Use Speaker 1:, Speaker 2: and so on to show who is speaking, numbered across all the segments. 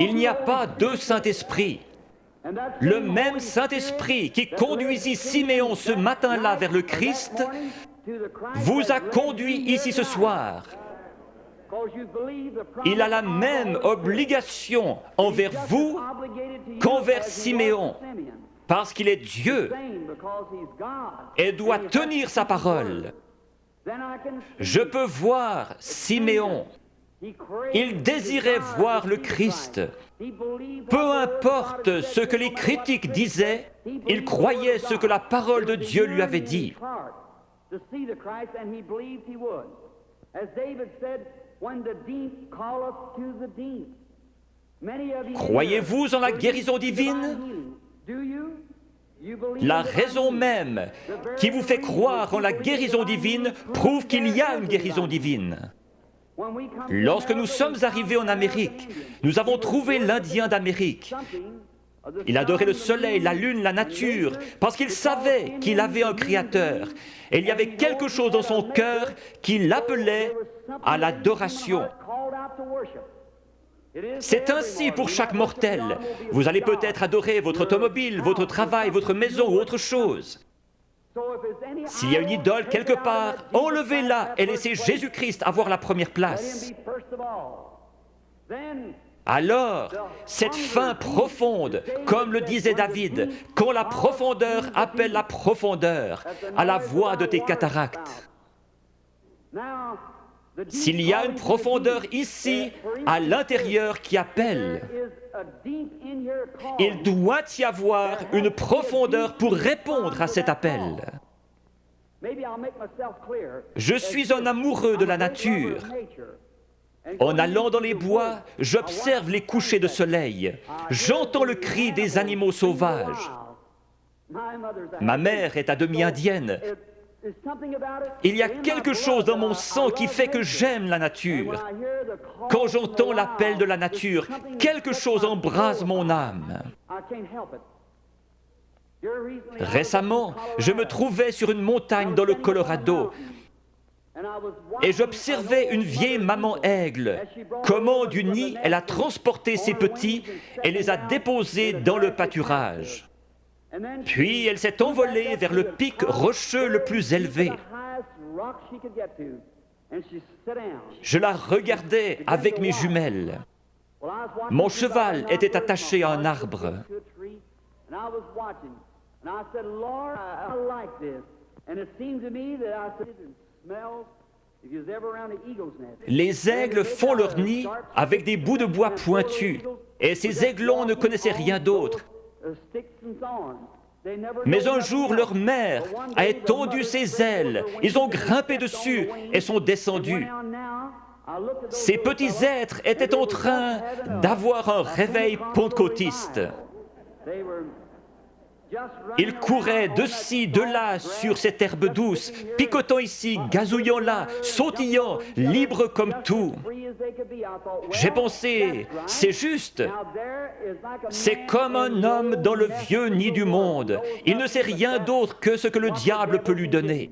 Speaker 1: Il n'y a pas deux Saint-Esprits. Le même Saint-Esprit qui conduisit Siméon ce matin-là vers le Christ vous a conduit ici ce soir. Il a la même obligation envers vous qu'envers Siméon, parce qu'il est Dieu et doit tenir sa parole. Je peux voir Siméon. Il désirait voir le Christ. Peu importe ce que les critiques disaient, il croyait ce que la parole de Dieu lui avait dit. Croyez-vous en la guérison divine? La raison même qui vous fait croire en la guérison divine prouve qu'il y a une guérison divine. Lorsque nous sommes arrivés en Amérique, nous avons trouvé l'Indien d'Amérique. Il adorait le soleil, la lune, la nature, parce qu'il savait qu'il avait un créateur. Et il y avait quelque chose dans son cœur qui l'appelait à l'adoration. C'est ainsi pour chaque mortel. Vous allez peut-être adorer votre automobile, votre travail, votre maison ou autre chose. S'il y a une idole quelque part, enlevez-la et laissez Jésus-Christ avoir la première place. Alors, cette faim profonde, comme le disait David, quand la profondeur appelle la profondeur, à la voix de tes cataractes. S'il y a une profondeur ici, à l'intérieur qui appelle, il doit y avoir une profondeur pour répondre à cet appel. Je suis un amoureux de la nature. En allant dans les bois, j'observe les couchers de soleil. J'entends le cri des animaux sauvages. Ma mère est à demi indienne. Il y a quelque chose dans mon sang qui fait que j'aime la nature. Quand j'entends l'appel de la nature, quelque chose embrase mon âme. Récemment, je me trouvais sur une montagne dans le Colorado et j'observais une vieille maman aigle. Comment du nid elle a transporté ses petits et les a déposés dans le pâturage. Puis elle s'est envolée vers le pic rocheux le plus élevé. Je la regardais avec mes jumelles. Mon cheval était attaché à un arbre. Les aigles font leur nid avec des bouts de bois pointus, et ces aiglons ne connaissaient rien d'autre. Mais un jour, leur mère a étendu ses ailes, ils ont grimpé dessus et sont descendus. Ces petits êtres étaient en train d'avoir un réveil pentecôtiste. Ils couraient de ci, de là sur cette herbe douce, picotant ici, gazouillant là, sautillant, libres comme tout. J'ai pensé, c'est juste. C'est comme un homme dans le vieux nid du monde. Il ne sait rien d'autre que ce que le diable peut lui donner.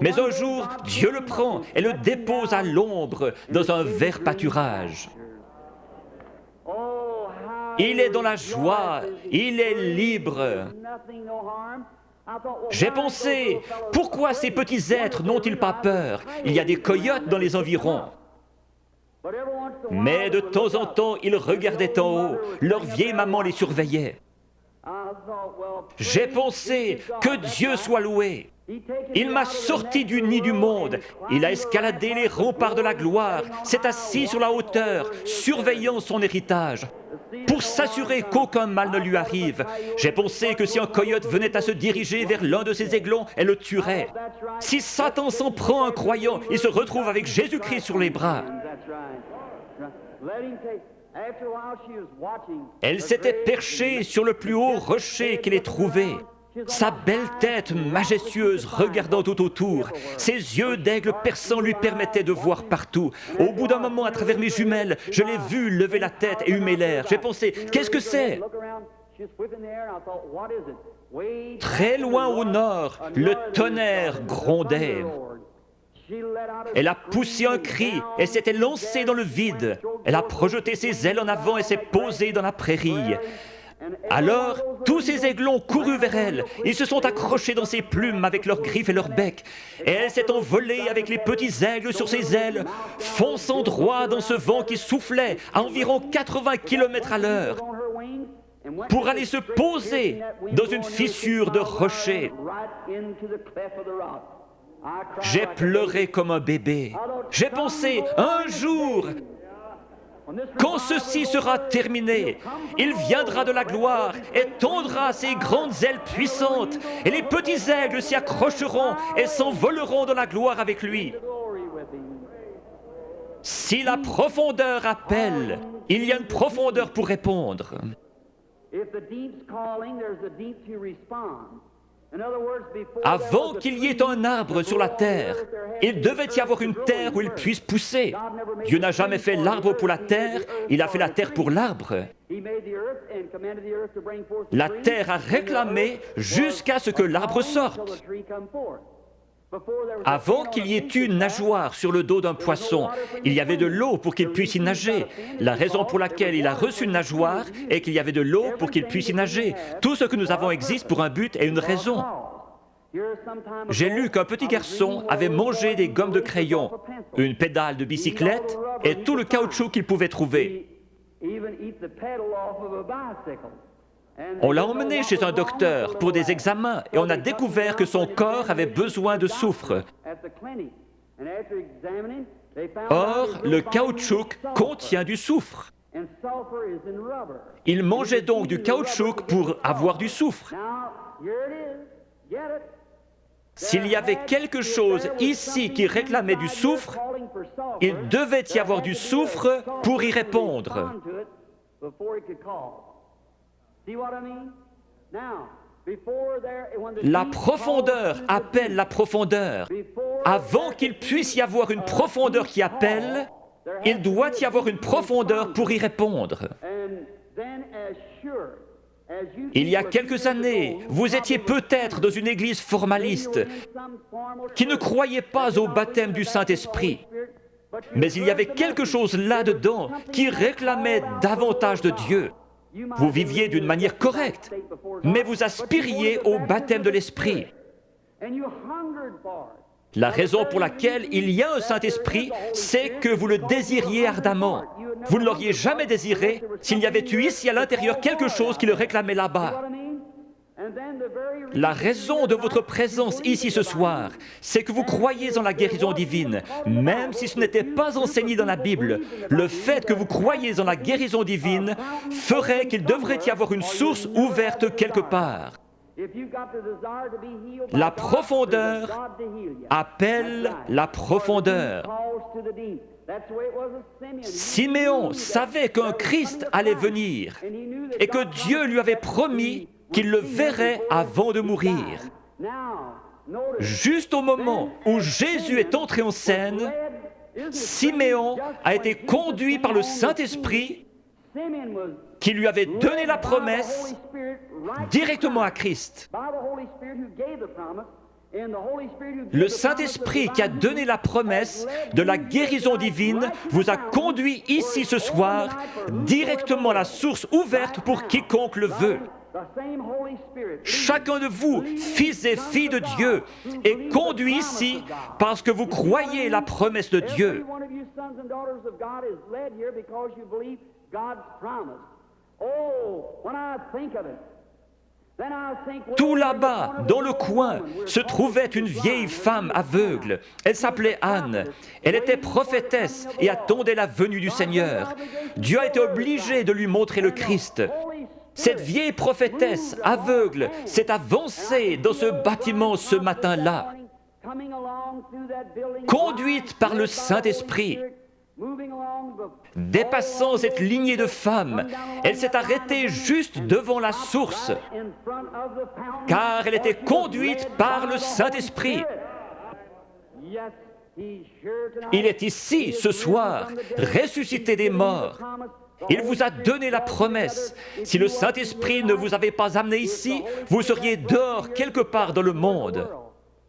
Speaker 1: Mais un jour, Dieu le prend et le dépose à l'ombre dans un vert pâturage. Il est dans la joie, il est libre. J'ai pensé, pourquoi ces petits êtres n'ont-ils pas peur? Il y a des coyotes dans les environs. Mais de temps en temps, ils regardaient en haut, leur vieille maman les surveillait. J'ai pensé, que Dieu soit loué. Il m'a sorti du nid du monde, il a escaladé les remparts de la gloire, s'est assis sur la hauteur, surveillant son héritage, pour s'assurer qu'aucun mal ne lui arrive. J'ai pensé que si un coyote venait à se diriger vers l'un de ses aiglons, elle le tuerait. Si Satan s'en prend à un croyant, il se retrouve avec Jésus-Christ sur les bras. Elle s'était perchée sur le plus haut rocher qu'elle ait trouvé. Sa belle tête majestueuse regardant tout autour, ses yeux d'aigle perçants lui permettaient de voir partout. Au bout d'un moment, à travers mes jumelles, je l'ai vue lever la tête et humer l'air. J'ai pensé, qu'est-ce que c'est? Très loin au nord, le tonnerre grondait. Elle a poussé un cri, elle s'était lancée dans le vide. Elle a projeté ses ailes en avant et s'est posée dans la prairie. Alors, tous ces aiglons courus vers elle. Ils se sont accrochés dans ses plumes avec leurs griffes et leurs becs. Et elle s'est envolée avec les petits aigles sur ses ailes, fonçant droit dans ce vent qui soufflait à environ 80 km à l'heure, pour aller se poser dans une fissure de rocher. J'ai pleuré comme un bébé. J'ai pensé, un jour, quand ceci sera terminé, il viendra de la gloire et tendra ses grandes ailes puissantes, et les petits aigles s'y accrocheront et s'envoleront dans la gloire avec lui. Si la profondeur appelle, il y a une profondeur pour répondre. Avant qu'il y ait un arbre sur la terre, il devait y avoir une terre où il puisse pousser. Dieu n'a jamais fait l'arbre pour la terre, il a fait la terre pour l'arbre. La terre a réclamé jusqu'à ce que l'arbre sorte. Avant qu'il y ait une nageoire sur le dos d'un poisson, il y avait de l'eau pour qu'il puisse y nager. La raison pour laquelle il a reçu une nageoire est qu'il y avait de l'eau pour qu'il puisse y nager. Tout ce que nous avons existe pour un but et une raison. J'ai lu qu'un petit garçon avait mangé des gommes de crayon, une pédale de bicyclette et tout le caoutchouc qu'il pouvait trouver. On l'a emmené chez un docteur pour des examens et on a découvert que son corps avait besoin de soufre. Or, le caoutchouc contient du soufre. Il mangeait donc du caoutchouc pour avoir du soufre. S'il y avait quelque chose ici qui réclamait du soufre, il devait y avoir du soufre pour y répondre. La profondeur appelle la profondeur. Avant qu'il puisse y avoir une profondeur qui appelle, il doit y avoir une profondeur pour y répondre. Il y a quelques années, vous étiez peut-être dans une église formaliste qui ne croyait pas au baptême du Saint-Esprit. Mais il y avait quelque chose là-dedans qui réclamait davantage de Dieu. Vous viviez d'une manière correcte, mais vous aspiriez au baptême de l'Esprit. La raison pour laquelle il y a un Saint-Esprit, c'est que vous le désiriez ardemment. Vous ne l'auriez jamais désiré s'il y avait eu ici à l'intérieur quelque chose qui le réclamait là-bas. La raison de votre présence ici ce soir, c'est que vous croyez en la guérison divine, même si ce n'était pas enseigné dans la Bible. Le fait que vous croyez en la guérison divine ferait qu'il devrait y avoir une source ouverte quelque part. La profondeur appelle la profondeur. Siméon savait qu'un Christ allait venir et que Dieu lui avait promis qu'il le verrait avant de mourir. Juste au moment où Jésus est entré en scène, Siméon a été conduit par le Saint-Esprit qui lui avait donné la promesse directement à Christ. Le Saint-Esprit qui a donné la promesse de la guérison divine vous a conduit ici ce soir directement à la source ouverte pour quiconque le veut. Chacun de vous, fils et filles de Dieu, est conduit ici parce que vous croyez la promesse de Dieu. Tout là-bas, dans le coin, se trouvait une vieille femme aveugle. Elle s'appelait Anne. Elle était prophétesse et attendait la venue du Seigneur. Dieu a été obligé de lui montrer le Christ. Cette vieille prophétesse aveugle s'est avancée dans ce bâtiment ce matin-là, conduite par le Saint-Esprit. Dépassant cette lignée de femmes, elle s'est arrêtée juste devant la source, car elle était conduite par le Saint-Esprit. Il est ici, ce soir, ressuscité des morts. Il vous a donné la promesse. Si le Saint-Esprit ne vous avait pas amené ici, vous seriez dehors quelque part dans le monde.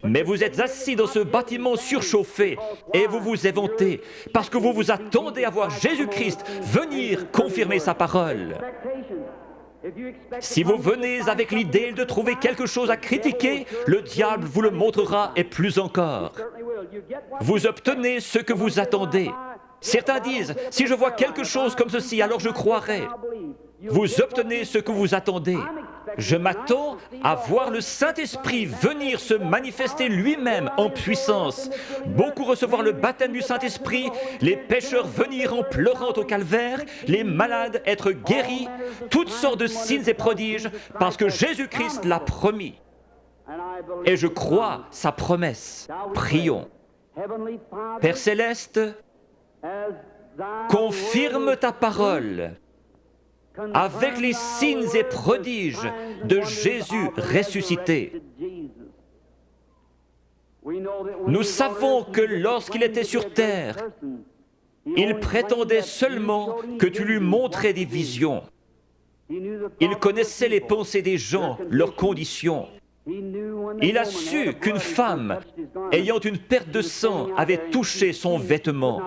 Speaker 1: Mais vous êtes assis dans ce bâtiment surchauffé et vous vous éventez parce que vous vous attendez à voir Jésus-Christ venir confirmer sa parole. Si vous venez avec l'idée de trouver quelque chose à critiquer, le diable vous le montrera et plus encore. Vous obtenez ce que vous attendez. Certains disent, si je vois quelque chose comme ceci, alors je croirai. Vous obtenez ce que vous attendez. Je m'attends à voir le Saint-Esprit venir se manifester lui-même en puissance. Beaucoup recevoir le baptême du Saint-Esprit, les pécheurs venir en pleurant au calvaire, les malades être guéris, toutes sortes de signes et prodiges, parce que Jésus-Christ l'a promis. Et je crois sa promesse. Prions. Père Céleste, confirme ta parole avec les signes et prodiges de Jésus ressuscité. Nous savons que lorsqu'il était sur terre, il prétendait seulement que tu lui montrais des visions. Il connaissait les pensées des gens, leurs conditions. Il a su qu'une femme, ayant une perte de sang, avait touché son vêtement.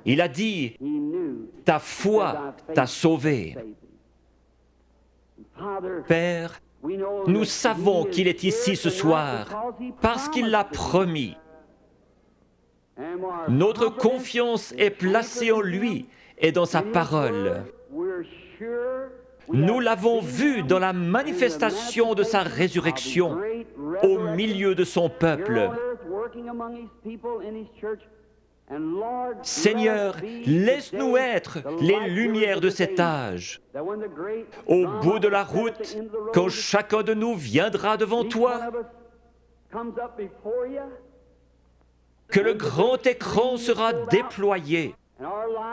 Speaker 1: Il a dit, ta foi t'a sauvé. Père, nous savons qu'il est ici ce soir parce qu'il l'a promis. Notre confiance est placée en lui et dans sa parole. Nous l'avons vu dans la manifestation de sa résurrection au milieu de son peuple. Seigneur, laisse-nous être les lumières de cet âge. Au bout de la route, quand chacun de nous viendra devant toi, que le grand écran sera déployé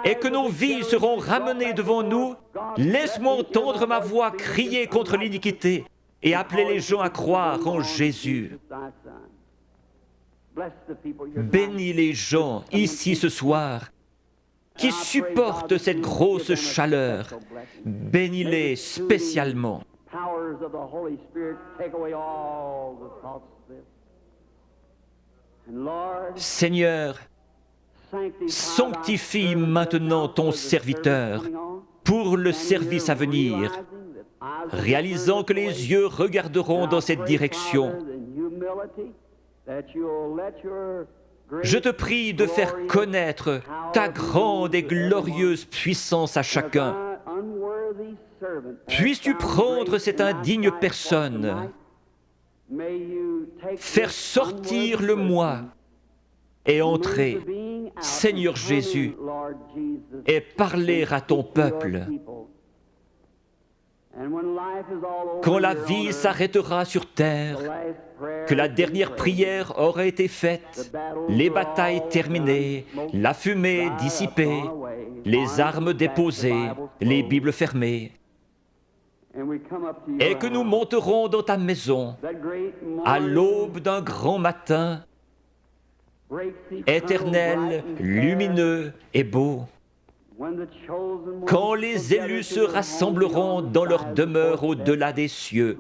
Speaker 1: et que nos vies seront ramenées devant nous, laisse-moi entendre ma voix crier contre l'iniquité et appeler les gens à croire en Jésus. Bénis les gens ici ce soir qui supportent cette grosse chaleur. Bénis-les spécialement. Seigneur, sanctifie maintenant ton serviteur pour le service à venir, réalisant que les yeux regarderont dans cette direction. Je te prie de faire connaître ta grande et glorieuse puissance à chacun. Puisses-tu prendre cette indigne personne, faire sortir le moi et entrer, Seigneur Jésus, et parler à ton peuple. Quand la vie s'arrêtera sur terre, que la dernière prière aura été faite, les batailles terminées, la fumée dissipée, les armes déposées, les Bibles fermées, et que nous monterons dans ta maison à l'aube d'un grand matin, éternel, lumineux et beau, quand les élus se rassembleront dans leur demeure au-delà des cieux,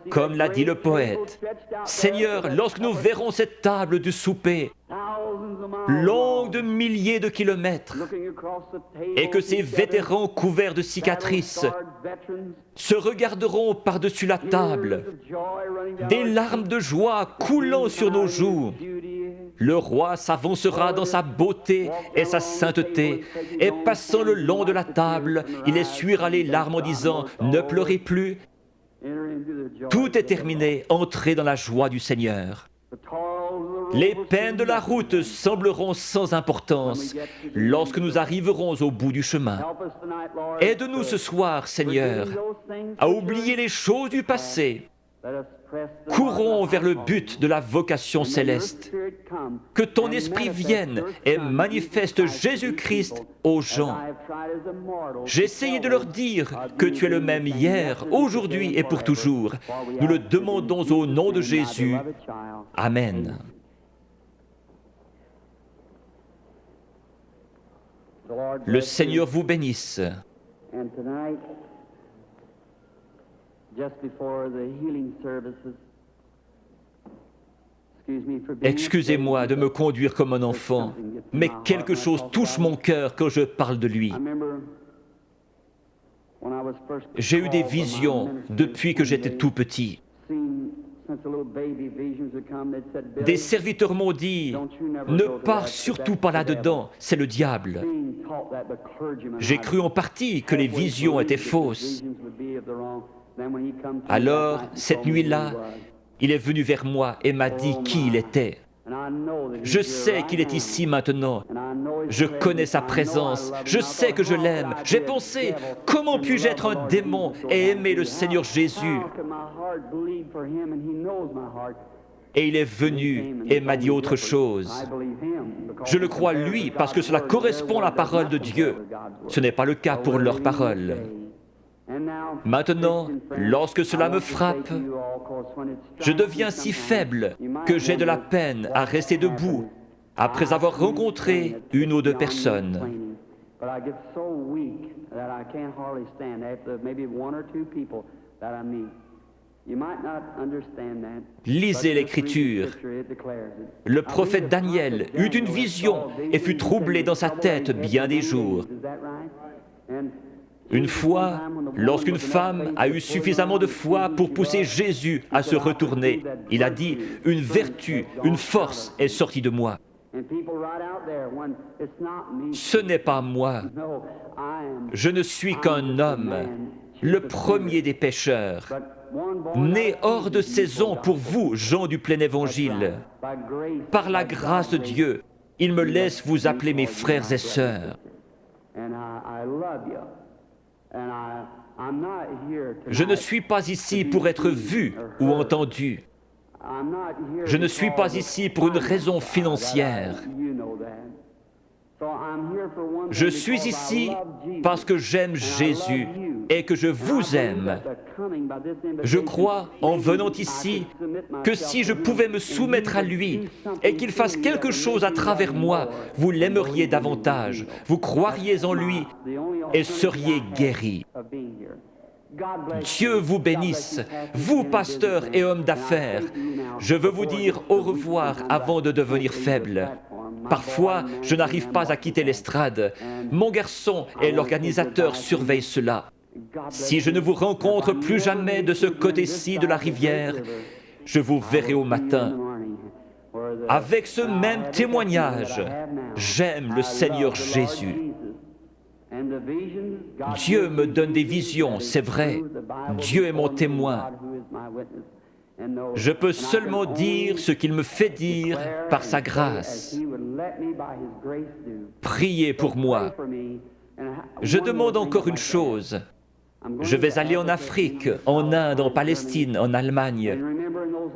Speaker 1: comme l'a dit le poète. Seigneur, lorsque nous verrons cette table du souper, longue de milliers de kilomètres, et que ces vétérans couverts de cicatrices se regarderont par-dessus la table, des larmes de joie coulant sur nos joues, le roi s'avancera dans sa beauté et sa sainteté, et passant le long de la table, il essuiera les larmes en disant « Ne pleurez plus ». Tout est terminé, entrez dans la joie du Seigneur. Les peines de la route sembleront sans importance lorsque nous arriverons au bout du chemin. Aide-nous ce soir, Seigneur, à oublier les choses du passé. Courons vers le but de la vocation céleste. Que ton esprit vienne et manifeste Jésus-Christ aux gens. J'ai essayé de leur dire que tu es le même hier, aujourd'hui et pour toujours. Nous le demandons au nom de Jésus. Amen. Le Seigneur vous bénisse. Excusez-moi de me conduire comme un enfant, mais quelque chose touche mon cœur quand je parle de lui. J'ai eu des visions depuis que j'étais tout petit. Des serviteurs m'ont dit, ne pars surtout pas là-dedans, c'est le diable. J'ai cru en partie que les visions étaient fausses. Alors, cette nuit-là, il est venu vers moi et m'a dit qui il était. Je sais qu'il est ici maintenant. Je connais sa présence. Je sais que je l'aime. J'ai pensé, comment puis-je être un démon et aimer le Seigneur Jésus? Et il est venu et m'a dit autre chose. Je le crois lui parce que cela correspond à la parole de Dieu. Ce n'est pas le cas pour leur parole. Maintenant, lorsque cela me frappe, je deviens si faible que j'ai de la peine à rester debout après avoir rencontré une ou deux personnes. Lisez l'Écriture. Le prophète Daniel eut une vision et fut troublé dans sa tête bien des jours. Une fois, lorsqu'une femme a eu suffisamment de foi pour pousser Jésus à se retourner, il a dit, une vertu, une force est sortie de moi. Ce n'est pas moi. Je ne suis qu'un homme, le premier des pécheurs, né hors de saison pour vous, gens du plein évangile. Par la grâce de Dieu, il me laisse vous appeler mes frères et sœurs. Je ne suis pas ici pour être vu ou entendu. Je ne suis pas ici pour une raison financière. Je suis ici parce que j'aime Jésus et que je vous aime. Je crois, en venant ici, que si je pouvais me soumettre à lui et qu'il fasse quelque chose à travers moi, vous l'aimeriez davantage, vous croiriez en lui et seriez guéris. Dieu vous bénisse, vous pasteurs et hommes d'affaires. Je veux vous dire au revoir avant de devenir faible. Parfois, je n'arrive pas à quitter l'estrade. Mon garçon et l'organisateur surveillent cela. Si je ne vous rencontre plus jamais de ce côté-ci de la rivière, je vous verrai au matin. Avec ce même témoignage, j'aime le Seigneur Jésus. Dieu me donne des visions, c'est vrai. Dieu est mon témoin. Je peux seulement dire ce qu'il me fait dire par sa grâce. Priez pour moi. Je demande encore une chose. Je vais aller en Afrique, en Inde, en Palestine, en Allemagne.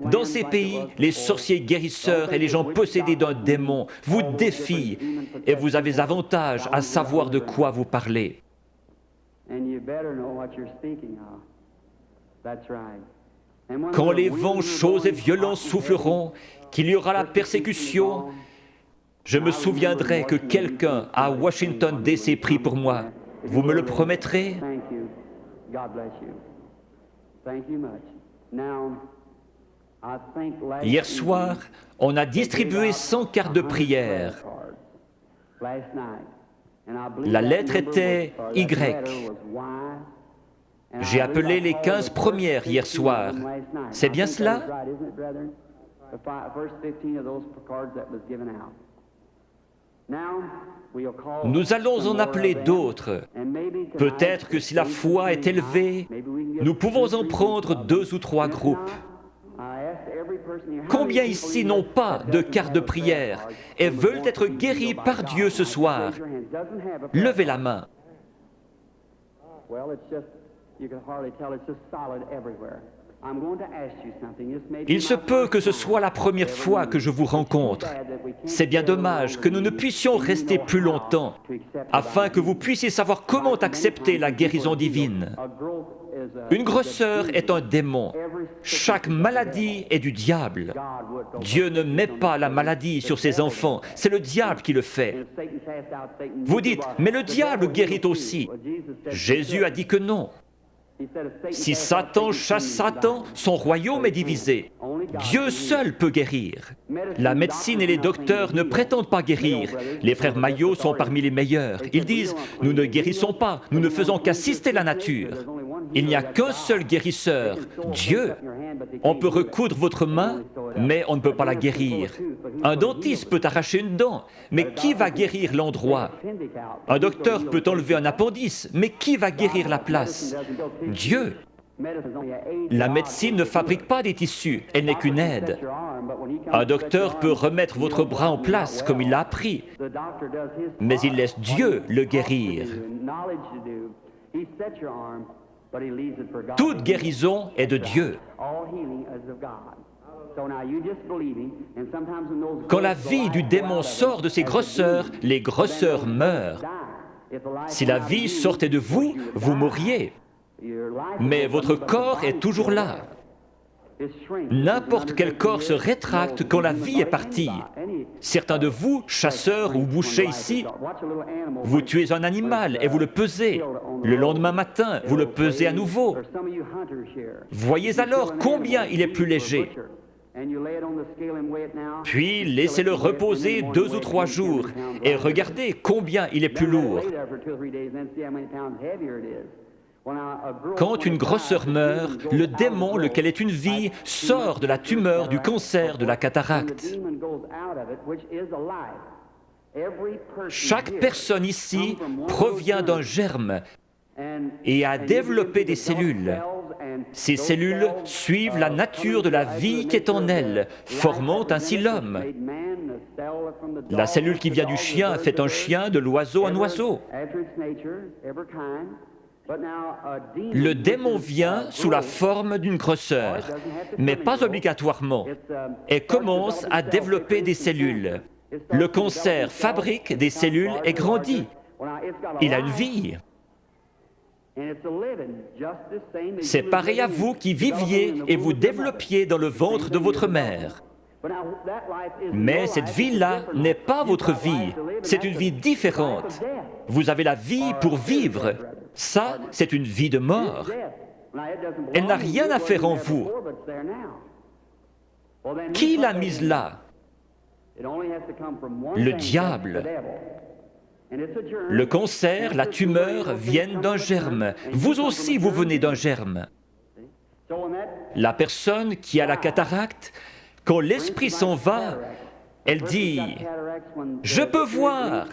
Speaker 1: Dans ces pays, les sorciers guérisseurs et les gens possédés d'un démon vous défient et vous avez avantage à savoir de quoi vous parlez. Quand les vents chauds et violents souffleront, qu'il y aura la persécution, je me souviendrai que quelqu'un à Washington D.C. prie pour moi. Vous me le promettrez? Hier soir, on a distribué 100 cartes de prière. La lettre était Y. J'ai appelé les 15 premières hier soir. C'est bien cela? Nous allons en appeler d'autres. Peut-être que si la foi est élevée, nous pouvons en prendre 2 ou 3 groupes. Combien ici n'ont pas de carte de prière et veulent être guéris par Dieu ce soir? Levez la main. Il se peut que ce soit la première fois que je vous rencontre. C'est bien dommage que nous ne puissions rester plus longtemps, afin que vous puissiez savoir comment accepter la guérison divine. Une grosseur est un démon. Chaque maladie est du diable. Dieu ne met pas la maladie sur ses enfants, c'est le diable qui le fait. Vous dites, mais le diable guérit aussi. Jésus a dit que non. Si Satan chasse Satan, son royaume est divisé. Dieu seul peut guérir. La médecine et les docteurs ne prétendent pas guérir. Les frères Maillot sont parmi les meilleurs. Ils disent « Nous ne guérissons pas, nous ne faisons qu'assister la nature. » Il n'y a qu'un seul guérisseur, Dieu. On peut recoudre votre main, mais on ne peut pas la guérir. Un dentiste peut arracher une dent, mais qui va guérir l'endroit? Un docteur peut enlever un appendice, mais qui va guérir la place? Dieu. La médecine ne fabrique pas des tissus, elle n'est qu'une aide. Un docteur peut remettre votre bras en place comme il l'a appris, mais il laisse Dieu le guérir. Toute guérison est de Dieu. Quand la vie du démon sort de ses grosseurs, les grosseurs meurent. Si la vie sortait de vous, vous mourriez. Mais votre corps est toujours là. N'importe quel corps se rétracte quand la vie est partie. Certains de vous, chasseurs ou bouchers ici, vous tuez un animal et vous le pesez. Le lendemain matin, vous le pesez à nouveau. Voyez alors combien il est plus léger. Puis laissez-le reposer 2 ou 3 jours et regardez combien il est plus lourd. Quand une grosseur meurt, le démon, lequel est une vie, sort de la tumeur, du cancer, de la cataracte. Chaque personne ici provient d'un germe et a développé des cellules. Ces cellules suivent la nature de la vie qui est en elles, formant ainsi l'homme. La cellule qui vient du chien fait un chien, de l'oiseau un oiseau. Le démon vient sous la forme d'une grosseur, mais pas obligatoirement, et commence à développer des cellules. Le cancer fabrique des cellules et grandit. Il a une vie. C'est pareil à vous qui viviez et vous développiez dans le ventre de votre mère. Mais cette vie-là n'est pas votre vie, c'est une vie différente. Vous avez la vie pour vivre. Ça, c'est une vie de mort. Elle n'a rien à faire en vous. Qui l'a mise là? Le diable. Le cancer, la tumeur viennent d'un germe. Vous aussi, vous venez d'un germe. La personne qui a la cataracte, quand l'esprit s'en va, elle dit « Je peux voir ».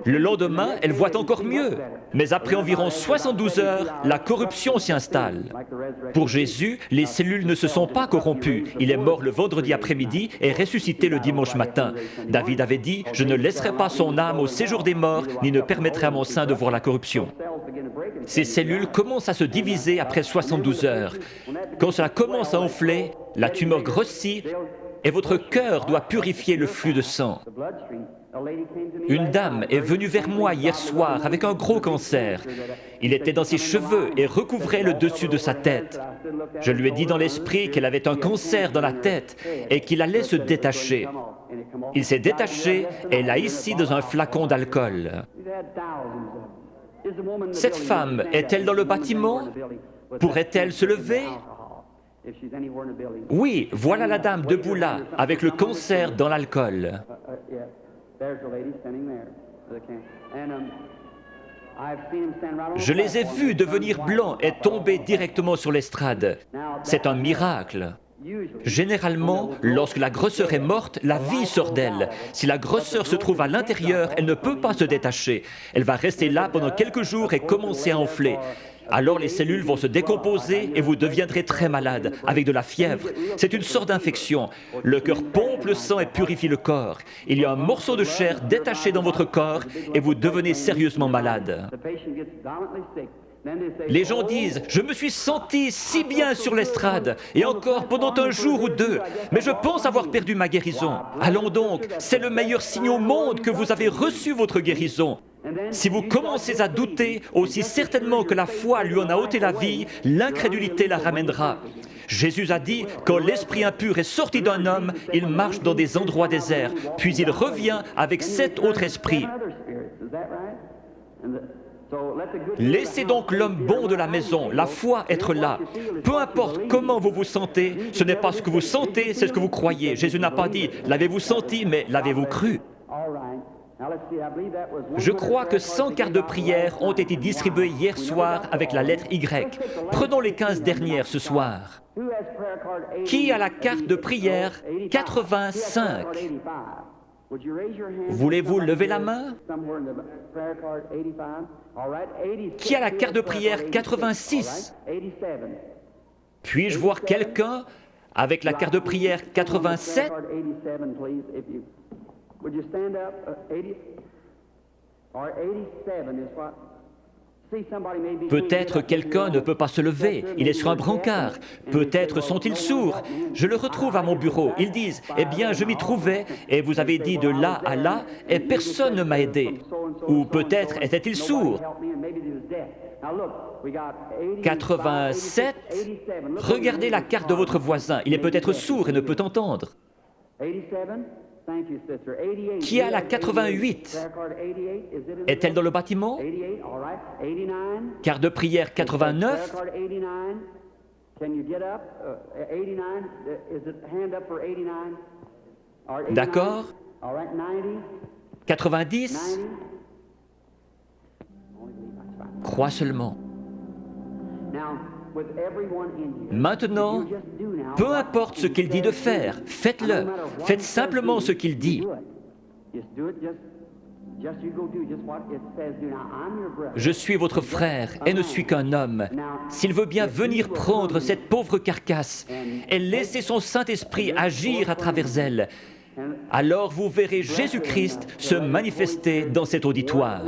Speaker 1: Le lendemain, elle voit encore mieux. Mais après environ 72 heures, la corruption s'y installe. Pour Jésus, les cellules ne se sont pas corrompues. Il est mort le vendredi après-midi et ressuscité le dimanche matin. David avait dit « Je ne laisserai pas son âme au séjour des morts, ni ne permettrai à mon sein de voir la corruption ». Ces cellules commencent à se diviser après 72 heures. Quand cela commence à enfler, la tumeur grossit et votre cœur doit purifier le flux de sang. Une dame est venue vers moi hier soir avec un gros cancer. Il était dans ses cheveux et recouvrait le dessus de sa tête. Je lui ai dit dans l'esprit qu'elle avait un cancer dans la tête et qu'il allait se détacher. Il s'est détaché et l'a ici dans un flacon d'alcool. Cette femme est-elle dans le bâtiment? Pourrait-elle se lever? Oui, voilà la dame debout là, avec le cancer dans l'alcool. Je les ai vus devenir blancs et tomber directement sur l'estrade. C'est un miracle. Généralement, lorsque la grosseur est morte, la vie sort d'elle. Si la grosseur se trouve à l'intérieur, elle ne peut pas se détacher. Elle va rester là pendant quelques jours et commencer à enfler. Alors les cellules vont se décomposer et vous deviendrez très malade, avec de la fièvre. C'est une sorte d'infection. Le cœur pompe le sang et purifie le corps. Il y a un morceau de chair détaché dans votre corps et vous devenez sérieusement malade. Les gens disent « Je me suis senti si bien sur l'estrade, et encore pendant un jour ou deux, mais je pense avoir perdu ma guérison. » Allons donc, c'est le meilleur signe au monde que vous avez reçu votre guérison. Si vous commencez à douter, aussi certainement que la foi lui en a ôté la vie, l'incrédulité la ramènera. Jésus a dit, quand l'esprit impur est sorti d'un homme, il marche dans des endroits déserts, puis il revient avec 7 autres esprits. Laissez donc l'homme bon de la maison, la foi, être là. Peu importe comment vous vous sentez, ce n'est pas ce que vous sentez, c'est ce que vous croyez. Jésus n'a pas dit « l'avez-vous senti », mais « l'avez-vous cru ». Je crois que 100 cartes de prière ont été distribuées hier soir avec la lettre Y. Prenons les 15 dernières ce soir. Qui a la carte de prière 85? Voulez-vous lever la main? Qui a la carte de prière 86? Puis-je voir quelqu'un avec la carte de prière 87? Peut-être quelqu'un ne peut pas se lever, il est sur un brancard. Peut-être sont-ils sourds. Je le retrouve à mon bureau. Ils disent, « Eh bien, je m'y trouvais, et vous avez dit de là à là, et personne ne m'a aidé. » Ou peut-être étaient-ils sourds. 87. Regardez la carte de votre voisin. Il est peut-être sourd et ne peut entendre. Qui a la 88? Est-elle dans le bâtiment? Carte de prière 89? D'accord. 90? Crois seulement. Maintenant, peu importe ce qu'il dit de faire, faites-le. Faites simplement ce qu'il dit. Je suis votre frère et ne suis qu'un homme. S'il veut bien venir prendre cette pauvre carcasse et laisser son Saint-Esprit agir à travers elle, alors vous verrez Jésus-Christ se manifester dans cet auditoire.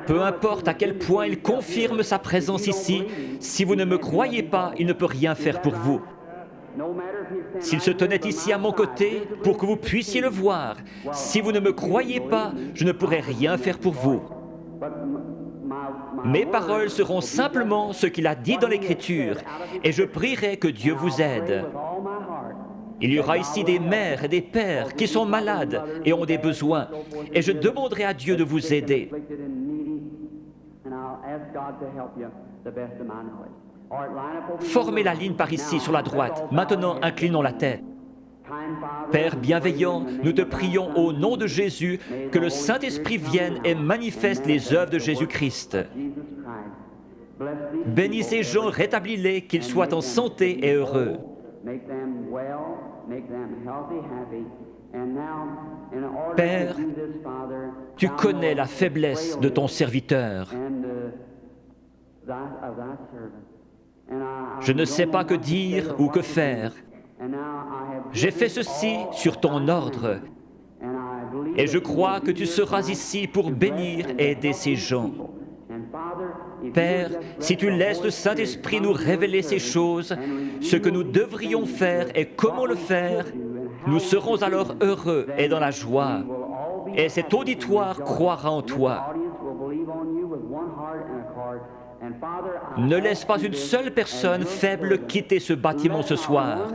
Speaker 1: Peu importe à quel point il confirme sa présence ici, si vous ne me croyez pas, il ne peut rien faire pour vous. S'il se tenait ici à mon côté pour que vous puissiez le voir, si vous ne me croyez pas, je ne pourrai rien faire pour vous. Mes paroles seront simplement ce qu'il a dit dans l'Écriture, et je prierai que Dieu vous aide. Il y aura ici des mères et des pères qui sont malades et ont des besoins, et je demanderai à Dieu de vous aider. Formez la ligne par ici, sur la droite. Maintenant, inclinons la tête. Père bienveillant, nous te prions au nom de Jésus que le Saint-Esprit vienne et manifeste les œuvres de Jésus-Christ. Bénis ces gens, rétablis-les, qu'ils soient en santé et heureux. Père, tu connais la faiblesse de ton serviteur. Je ne sais pas que dire ou que faire. J'ai fait ceci sur ton ordre, et je crois que tu seras ici pour bénir et aider ces gens. Père, si tu laisses le Saint-Esprit nous révéler ces choses, ce que nous devrions faire et comment le faire, nous serons alors heureux et dans la joie. Et cet auditoire croira en toi. Ne laisse pas une seule personne faible quitter ce bâtiment ce soir.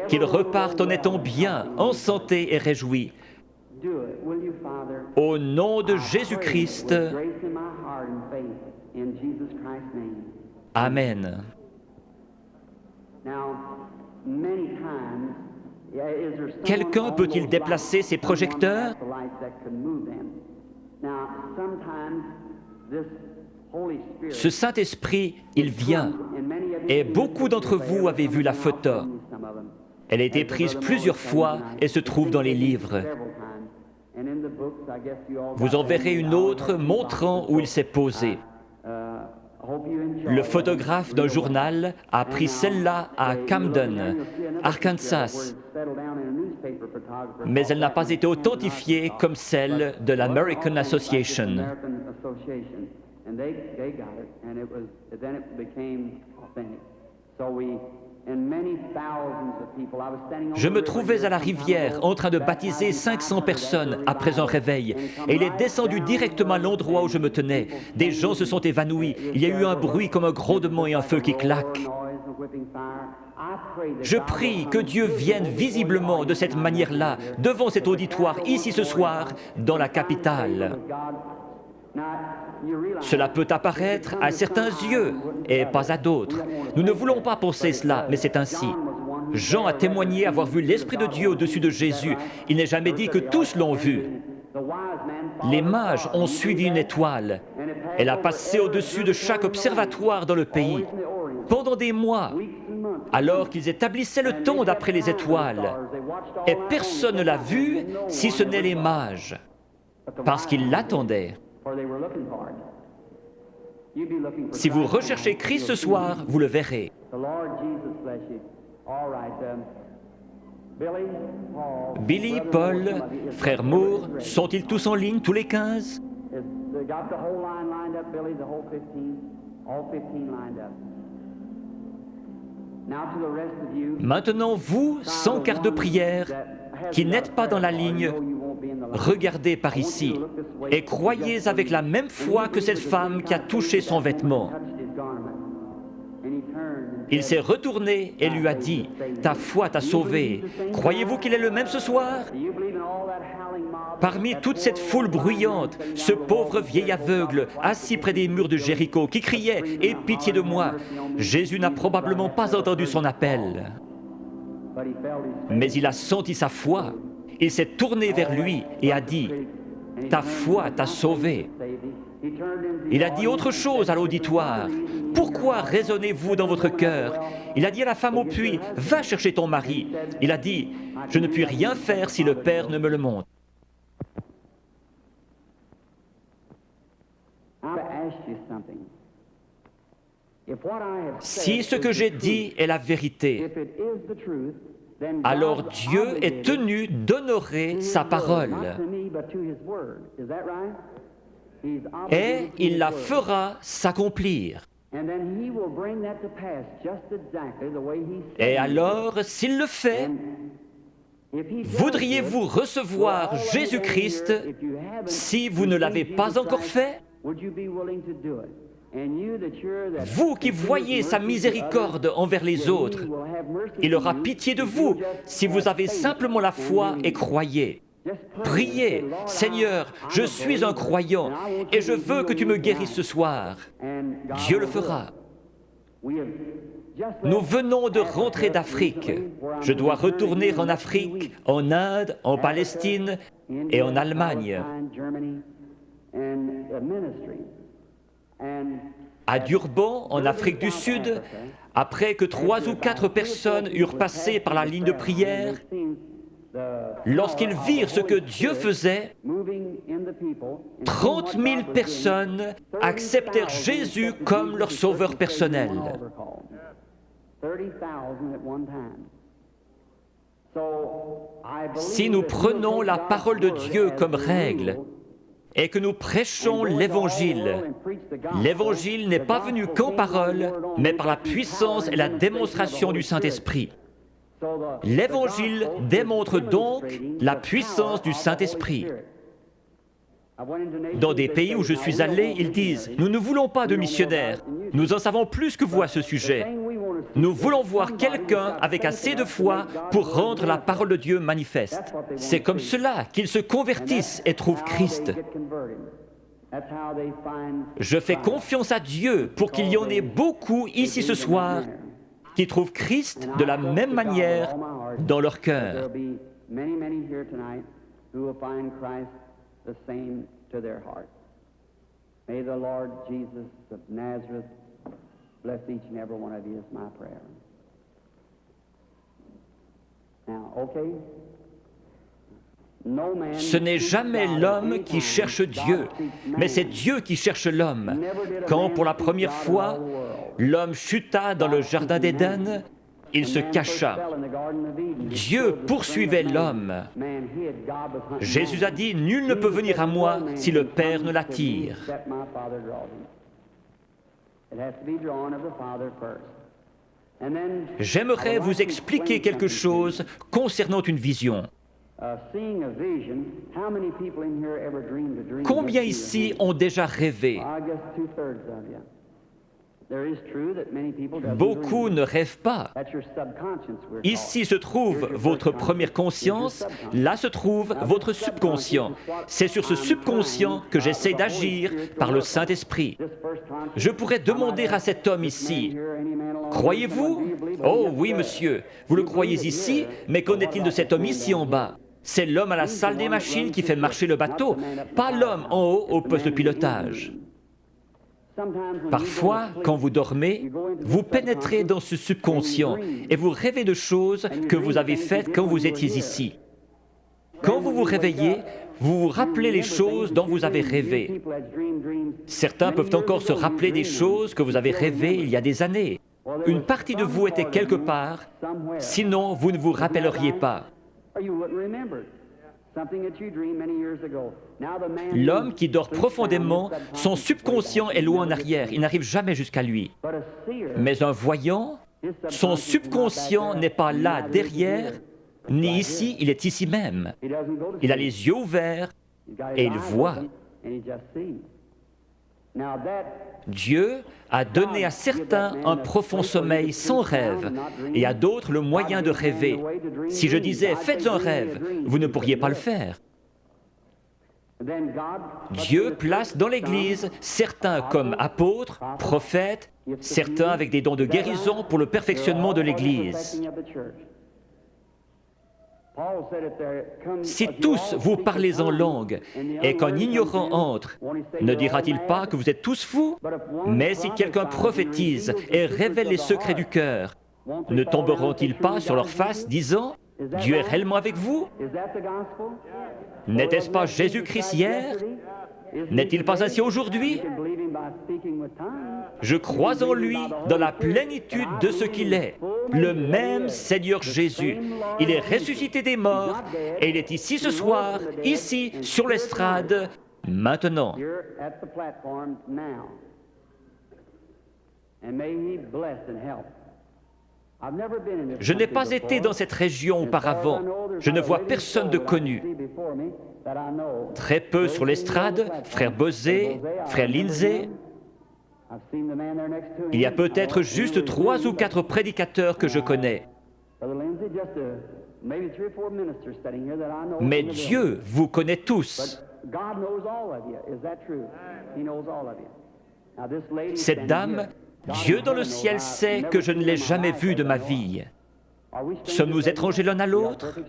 Speaker 1: Qu'ils repartent en étant bien, en santé et réjouis. Au nom de Jésus-Christ. Amen. Quelqu'un peut-il déplacer ses projecteurs? Ce Saint-Esprit, il vient, et beaucoup d'entre vous avez vu la photo. Elle a été prise plusieurs fois et se trouve dans les livres. Vous en verrez une autre montrant où il s'est posé. Le photographe d'un journal a pris celle-là à Camden, Arkansas, mais elle n'a pas été authentifiée comme celle de l'American Association. Je me trouvais à la rivière en train de baptiser 500 personnes après un réveil, et il est descendu directement à l'endroit où je me tenais. Des gens se sont évanouis, il y a eu un bruit comme un grondement et un feu qui claque. Je prie que Dieu vienne visiblement de cette manière-là, devant cet auditoire, ici ce soir, dans la capitale. Cela peut apparaître à certains yeux et pas à d'autres. Nous ne voulons pas penser cela, mais c'est ainsi. Jean a témoigné avoir vu l'Esprit de Dieu au-dessus de Jésus. Il n'est jamais dit que tous l'ont vu. Les mages ont suivi une étoile. Elle a passé au-dessus de chaque observatoire dans le pays. Pendant des mois, alors qu'ils établissaient le temps d'après les étoiles, et personne ne l'a vue si ce n'est les mages, parce qu'ils l'attendaient. Si vous recherchez Christ ce soir, vous le verrez. Billy, Paul, frère Moore, sont-ils tous en ligne, tous les 15? Maintenant, vous, sans quart de prière, qui n'êtes pas dans la ligne, regardez par ici et croyez avec la même foi que cette femme qui a touché son vêtement. Il s'est retourné et lui a dit, « Ta foi t'a sauvé. Croyez-vous qu'il est le même ce soir ?» Parmi toute cette foule bruyante, ce pauvre vieil aveugle, assis près des murs de Jéricho, qui criait « Aie pitié de moi !» Jésus n'a probablement pas entendu son appel. Mais il a senti sa foi. Il s'est tourné vers lui et a dit, « Ta foi t'a sauvé. » Il a dit autre chose à l'auditoire. « Pourquoi raisonnez-vous dans votre cœur ?» Il a dit à la femme au puits, « Va chercher ton mari. » Il a dit, « Je ne puis rien faire si le Père ne me le montre. » Si ce que j'ai dit est la vérité, alors Dieu est tenu d'honorer sa parole. Et il la fera s'accomplir. Et alors, s'il le fait, voudriez-vous recevoir Jésus-Christ si vous ne l'avez pas encore fait? Vous qui voyez sa miséricorde envers les autres, il aura pitié de vous si vous avez simplement la foi et croyez. Priez, « Seigneur, je suis un croyant et je veux que tu me guérisses ce soir. » Dieu le fera. Nous venons de rentrer d'Afrique. Je dois retourner en Afrique, en Inde, en Palestine et en Allemagne. À Durban, en Afrique du Sud, après que 3 ou 4 personnes eurent passé par la ligne de prière, lorsqu'ils virent ce que Dieu faisait, 30 000 personnes acceptèrent Jésus comme leur sauveur personnel. Si nous prenons la parole de Dieu comme règle et que nous prêchons l'Évangile, l'Évangile n'est pas venu qu'en parole, mais par la puissance et la démonstration du Saint-Esprit. L'Évangile démontre donc la puissance du Saint-Esprit. Dans des pays où je suis allé, ils disent « Nous ne voulons pas de missionnaires, nous en savons plus que vous à ce sujet. Nous voulons voir quelqu'un avec assez de foi pour rendre la parole de Dieu manifeste. » C'est comme cela qu'ils se convertissent et trouvent Christ. Je fais confiance à Dieu pour qu'il y en ait beaucoup ici ce soir qui trouvent Christ de la même manière dans leur cœur.
Speaker 2: The same to their heart. May the Lord Jesus of Nazareth bless each and every one of you is my prayer. Now, okay?
Speaker 1: Ce n'est jamais l'homme qui cherche Dieu, mais c'est Dieu qui cherche l'homme. Quand pour la première fois, l'homme chuta dans le jardin d'Éden, il se cacha. Dieu poursuivait l'homme. Jésus a dit, « Nul ne peut venir à moi si le Père ne l'attire. » J'aimerais vous expliquer quelque chose concernant une vision. Combien ici ont déjà rêvé? Beaucoup ne rêvent pas. Ici se trouve votre première conscience, là se trouve votre subconscient. C'est sur ce subconscient que j'essaie d'agir par le Saint-Esprit. Je pourrais demander à cet homme ici, « Croyez-vous » ? « Oh oui, monsieur, vous le croyez ici, mais qu'en est-il de cet homme ici en bas ? C'est l'homme à la salle des machines qui fait marcher le bateau, pas l'homme en haut au poste de pilotage. » Parfois, quand vous dormez, vous pénétrez dans ce subconscient et vous rêvez de choses que vous avez faites quand vous étiez ici. Quand vous vous réveillez, vous vous rappelez les choses dont vous avez rêvé. Certains peuvent encore se rappeler des choses que vous avez rêvées il y a des années. Une partie de vous était quelque part, sinon vous ne vous rappelleriez pas. L'homme qui dort profondément, son subconscient est loin en arrière, il n'arrive jamais jusqu'à lui. Mais un voyant, son subconscient n'est pas là derrière, ni ici, il est ici même. Il a les yeux ouverts et il voit. Dieu a donné à certains un profond sommeil sans rêve et à d'autres le moyen de rêver. Si je disais « faites un rêve », vous ne pourriez pas le faire. Dieu place dans l'Église certains comme apôtres, prophètes, certains avec des dons de guérison pour le perfectionnement de l'Église. Si tous vous parlez en langue et qu'un ignorant entre, ne dira-t-il pas que vous êtes tous fous? Mais si quelqu'un prophétise et révèle les secrets du cœur, ne tomberont-ils pas sur leur face disant « Dieu est réellement avec vous » ? N'était-ce pas Jésus-Christ hier? N'est-il pas ainsi aujourd'hui? Je crois en lui dans la plénitude de ce qu'il est, le même Seigneur Jésus. Il est ressuscité des morts et il est ici ce soir, ici, sur l'estrade, maintenant. Je n'ai pas été dans cette région auparavant. Je ne vois personne de connu. Très peu sur l'estrade, frère Bosé, frère Lindsay. Il y a peut-être juste 3 ou 4 prédicateurs que je connais. Mais Dieu vous connaît tous. Cette dame, Dieu dans le ciel sait que je ne l'ai jamais vue de ma vie. Sommes-nous étrangers l'un à l'autre?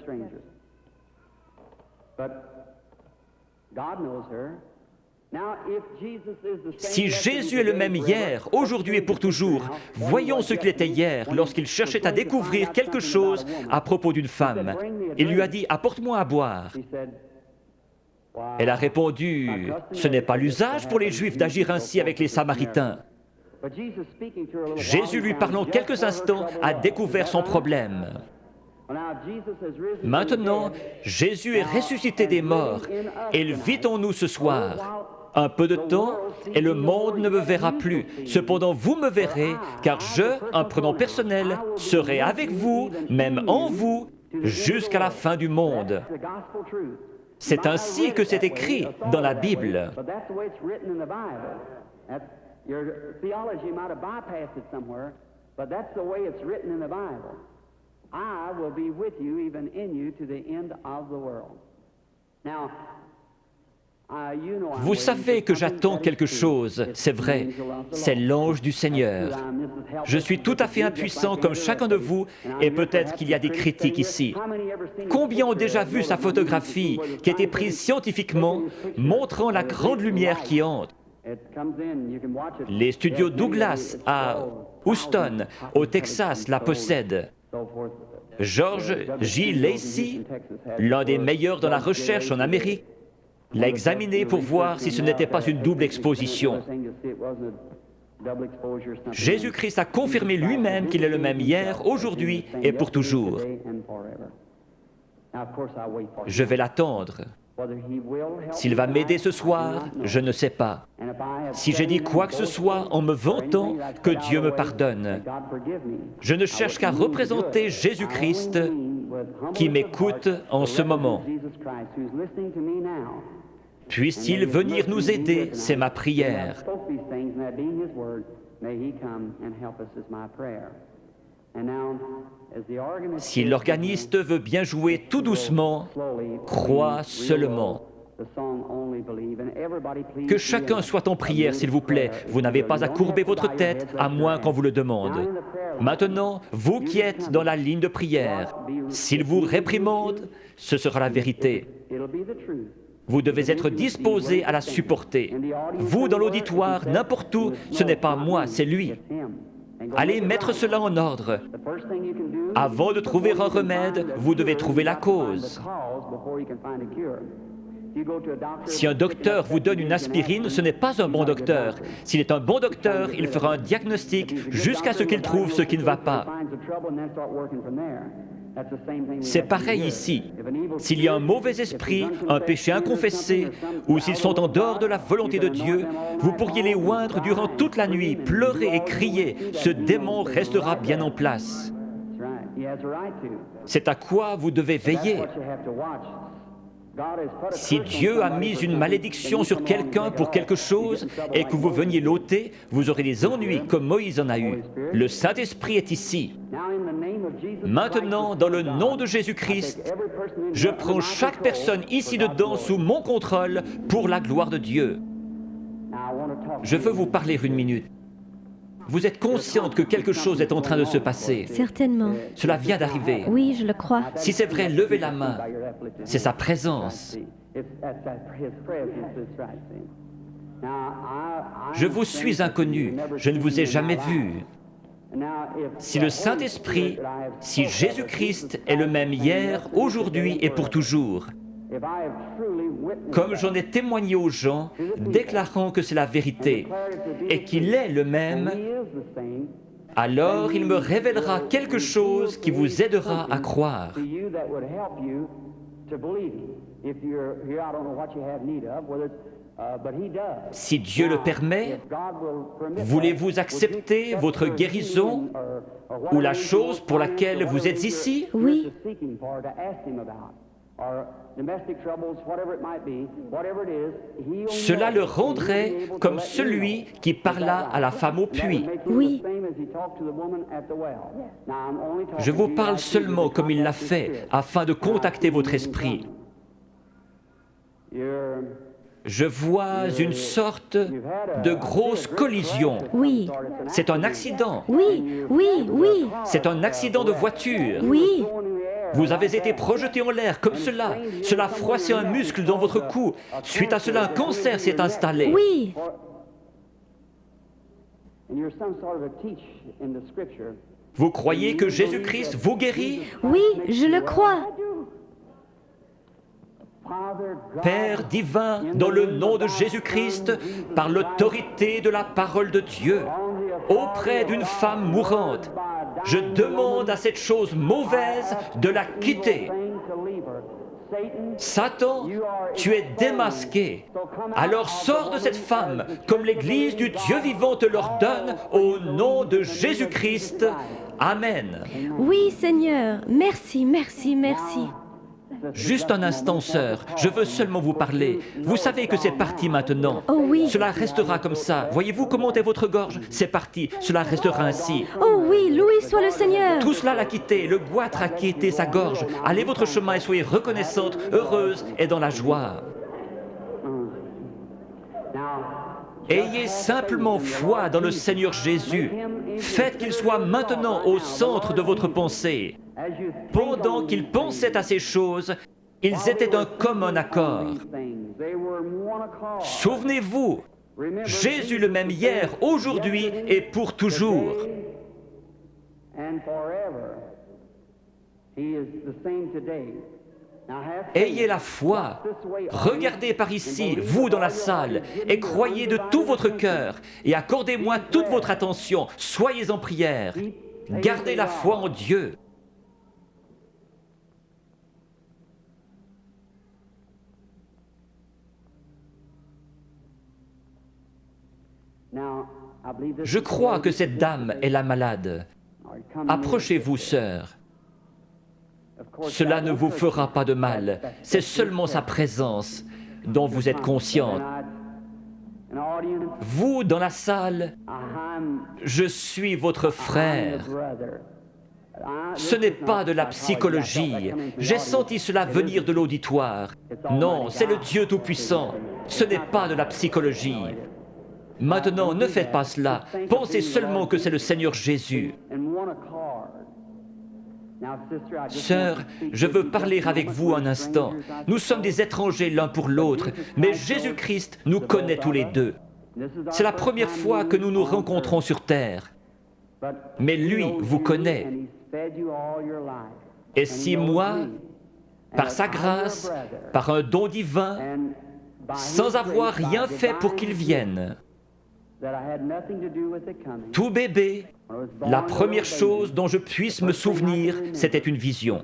Speaker 1: Si Jésus est le même hier, aujourd'hui et pour toujours, voyons ce qu'il était hier lorsqu'il cherchait à découvrir quelque chose à propos d'une femme. Il lui a dit « Apporte-moi à boire ». Elle a répondu « Ce n'est pas l'usage pour les Juifs d'agir ainsi avec les Samaritains ». Jésus, lui parlant quelques instants, a découvert son problème. Maintenant, Jésus est ressuscité des morts et il vit en nous ce soir. Un peu de temps et le monde ne me verra plus. Cependant, vous me verrez, car je, un prénom personnel, serai avec vous, même en vous, jusqu'à la fin du monde. C'est ainsi que c'est écrit dans la Bible. Your theology might have bypassed it somewhere, but that's the way it's written in the Bible. I will be with you, even in you, to the end of the world. Now, vous savez que j'attends quelque chose, c'est vrai, c'est l'ange du Seigneur. Je suis tout à fait impuissant comme chacun de vous, et peut-être qu'il y a des critiques ici. Combien ont déjà vu sa photographie qui a été prise scientifiquement, montrant la grande lumière qui entre? Les studios Douglas à Houston, au Texas, la possèdent. George J. Lacey, l'un des meilleurs dans la recherche en Amérique, l'a examiné pour voir si ce n'était pas une double exposition. Jésus-Christ a confirmé lui-même qu'il est le même hier, aujourd'hui et pour toujours. Je vais l'attendre. S'il va m'aider ce soir, je ne sais pas. Si j'ai dit quoi que ce soit en me vantant, que Dieu me pardonne. Je ne cherche qu'à représenter Jésus-Christ qui m'écoute en ce moment. Puisse-t-il venir nous aider, c'est ma prière.
Speaker 2: May He come and help us is my prayer. And now, as the organist
Speaker 1: Si l'organiste veut bien jouer tout doucement, crois seulement. Que chacun soit en prière, s'il vous plaît. Vous n'avez pas à courber votre tête, à moins qu'on vous le demande. Maintenant, vous qui êtes dans la ligne de prière, s'il vous réprimande, ce sera la vérité. Vous devez être disposé à la supporter. Vous, dans l'auditoire, n'importe où, ce n'est pas moi, c'est lui. Allez mettre cela en ordre. Avant de trouver un remède, vous devez trouver la cause. Si un docteur vous donne une aspirine, ce n'est pas un bon docteur. S'il est un bon docteur, il fera un diagnostic jusqu'à ce qu'il trouve ce qui ne va pas. C'est pareil ici. S'il y a un mauvais esprit, un péché inconfessé, ou s'ils sont en dehors de la volonté de Dieu, vous pourriez les oindre durant toute la nuit, pleurer et crier. Ce démon restera bien en place. C'est à quoi vous devez veiller. Si Dieu a mis une malédiction sur quelqu'un pour quelque chose et que vous veniez l'ôter, vous aurez des ennuis comme Moïse en a eu. Le Saint-Esprit est ici. Maintenant, dans le nom de Jésus-Christ, je prends chaque personne ici dedans sous mon contrôle pour la gloire de Dieu. Je veux vous parler une minute. Vous êtes consciente que quelque chose est en train de se passer.
Speaker 3: Certainement.
Speaker 1: Cela vient d'arriver.
Speaker 3: Oui, je le crois.
Speaker 1: Si c'est vrai, levez la main. C'est sa présence. Je vous suis inconnu. Je ne vous ai jamais vu. Si le Saint-Esprit, si Jésus-Christ est le même hier, aujourd'hui et pour toujours, comme j'en ai témoigné aux gens, déclarant que c'est la vérité et qu'il est le même, alors il me révélera quelque chose qui vous aidera à croire. Si Dieu le permet, voulez-vous accepter votre guérison ou la chose pour laquelle vous êtes ici?
Speaker 3: Oui.
Speaker 1: Cela le rendrait comme celui qui parla à la femme au puits.
Speaker 3: Oui.
Speaker 1: Je vous parle seulement comme il l'a fait, afin de contacter votre esprit. Je vois une sorte de grosse collision.
Speaker 3: Oui.
Speaker 1: C'est un accident.
Speaker 3: Oui, oui, oui.
Speaker 1: C'est un accident de voiture.
Speaker 3: Oui.
Speaker 1: Vous avez été projeté en l'air comme cela. Cela a froissé un muscle dans votre cou. Suite à cela, un cancer s'est installé.
Speaker 3: Oui.
Speaker 1: Vous croyez que Jésus-Christ vous guérit?
Speaker 3: Oui, je le crois.
Speaker 1: Père divin, dans le nom de Jésus-Christ, par l'autorité de la parole de Dieu, auprès d'une femme mourante, je demande à cette chose mauvaise de la quitter. Satan, tu es démasqué. Alors sors de cette femme, comme l'Église du Dieu vivant te l'ordonne, au nom de Jésus-Christ. Amen.
Speaker 3: Oui, Seigneur. Merci, merci, merci.
Speaker 1: Juste un instant, sœur, je veux seulement vous parler. Vous savez que c'est parti maintenant.
Speaker 3: Oh oui.
Speaker 1: Cela restera comme ça. Voyez-vous comment est votre gorge? C'est parti, cela restera ainsi.
Speaker 3: Oh oui, loué soit le Seigneur.
Speaker 1: Tout cela l'a quitté, le goitre a quitté sa gorge. Allez votre chemin et soyez reconnaissante, heureuse et dans la joie. Ayez simplement foi dans le Seigneur Jésus. Faites qu'il soit maintenant au centre de votre pensée. Pendant qu'ils pensaient à ces choses, ils étaient d'un commun accord. Souvenez-vous, Jésus le même hier, aujourd'hui et pour toujours. Ayez la foi. Regardez par ici, vous dans la salle, et croyez de tout votre cœur, et accordez-moi toute votre attention. Soyez en prière. Gardez la foi en Dieu. Je crois que cette dame est la malade. Approchez-vous, sœur. Cela ne vous fera pas de mal. C'est seulement sa présence dont vous êtes consciente. Vous, dans la salle, je suis votre frère. Ce n'est pas de la psychologie. J'ai senti cela venir de l'auditoire. Non, c'est le Dieu Tout-Puissant. Ce n'est pas de la psychologie. Maintenant, ne faites pas cela. Pensez seulement que c'est le Seigneur Jésus. Sœur, je veux parler avec vous un instant. Nous sommes des étrangers l'un pour l'autre, mais Jésus-Christ nous connaît tous les deux. C'est la première fois que nous nous rencontrons sur terre. Mais lui vous connaît. Et si moi, par sa grâce, par un don divin, sans avoir rien fait pour qu'il vienne, tout bébé, la première chose dont je puisse me souvenir, c'était une vision.